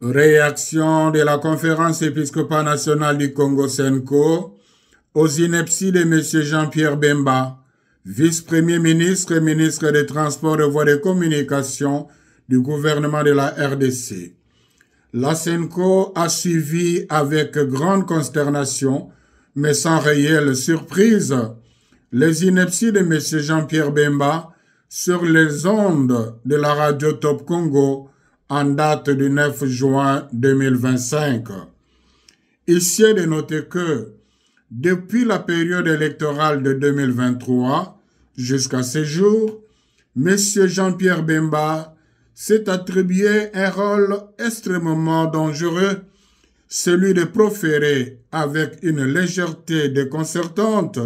Réaction de la Conférence épiscopale nationale du Congo Senko aux inepties de M. Jean-Pierre Bemba, vice-premier ministre et ministre des Transports et Voies de Communication du gouvernement de la RDC. La Senko a suivi avec grande consternation, mais sans réelle surprise, les inepties de M. Jean-Pierre Bemba sur les ondes de la radio Top Congo en date du 9 juin 2025. Ici est de noter que, depuis la période électorale de 2023 jusqu'à ce jour, M. Jean-Pierre Bemba s'est attribué un rôle extrêmement dangereux, celui de proférer avec une légèreté déconcertante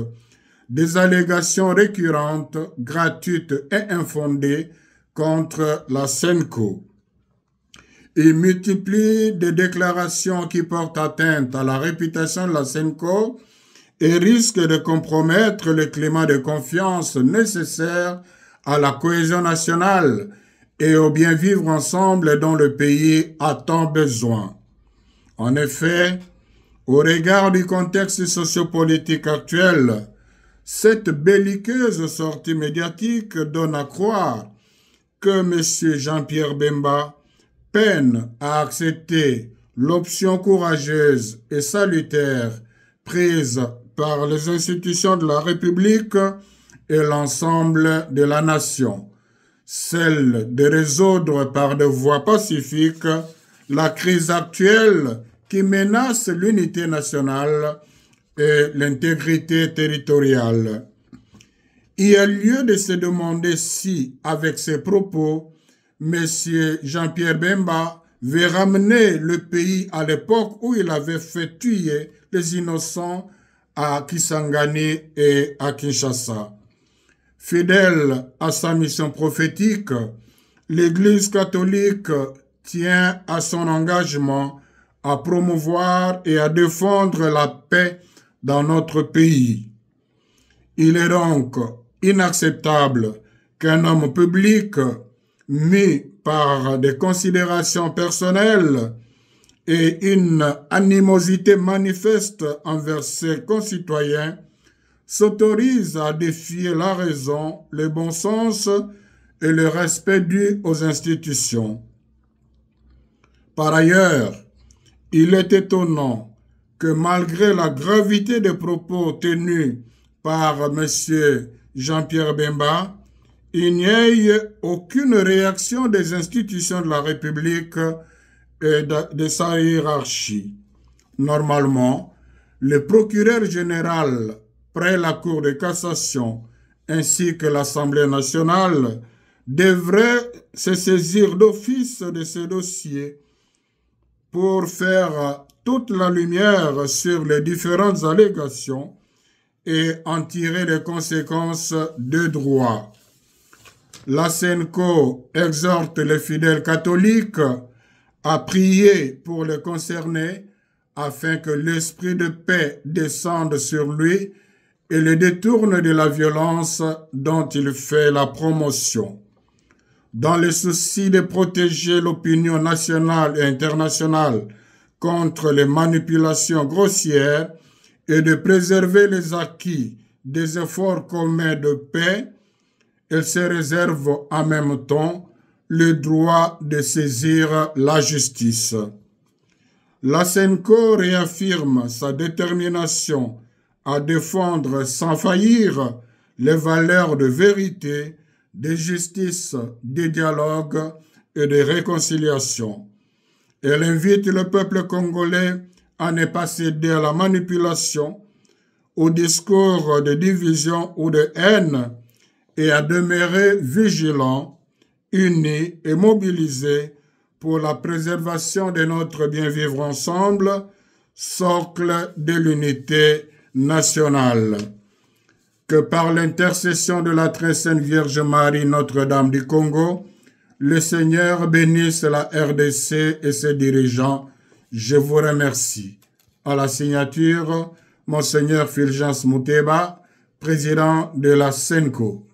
des allégations récurrentes, gratuites et infondées contre la Senko. Il multiplie des déclarations qui portent atteinte à la réputation de la Senko et risquent de compromettre le climat de confiance nécessaire à la cohésion nationale et au bien vivre ensemble dont le pays a tant besoin. En effet, au regard du contexte sociopolitique actuel, cette belliqueuse sortie médiatique donne à croire que M. Jean-Pierre Bemba peine à accepter l'option courageuse et salutaire prise par les institutions de la République et l'ensemble de la nation, celle de résoudre par des voies pacifiques la crise actuelle qui menace l'unité nationale et l'intégrité territoriale. Il y a lieu de se demander si, avec ces propos, M. Jean-Pierre Bemba veut ramener le pays à l'époque où il avait fait tuer les innocents à Kisangani et à Kinshasa. Fidèle à sa mission prophétique, l'Église catholique tient à son engagement à promouvoir et à défendre la paix dans notre pays. Il est donc inacceptable qu'un homme public mis par des considérations personnelles et une animosité manifeste envers ses concitoyens s'autorise à défier la raison, le bon sens et le respect dû aux institutions. Par ailleurs, il est étonnant que malgré la gravité des propos tenus par M. Jean-Pierre Bemba, il n'y ait aucune réaction des institutions de la République et de sa hiérarchie. Normalement, le procureur général près la Cour de cassation ainsi que l'Assemblée nationale devraient se saisir d'office de ce dossier pour faire toute la lumière sur les différentes allégations et en tirer les conséquences de droit. La Senko exhorte les fidèles catholiques à prier pour les concernés afin que l'esprit de paix descende sur lui et le détourne de la violence dont il fait la promotion. Dans le souci de protéger l'opinion nationale et internationale contre les manipulations grossières et de préserver les acquis des efforts communs de paix, elle se réserve en même temps le droit de saisir la justice. La Senko réaffirme sa détermination à défendre sans faillir les valeurs de vérité, de justice, de dialogue et de réconciliation. Elle invite le peuple congolais à ne pas céder à la manipulation, au discours de division ou de haine et à demeurer vigilants, unis et mobilisés pour la préservation de notre bien-vivre ensemble, socle de l'unité nationale. Que par l'intercession de la très sainte Vierge Marie, Notre-Dame du Congo, le Seigneur bénisse la RDC et ses dirigeants. Je vous remercie. À la signature, Monseigneur Fulgence Mouteba, président de la Senko.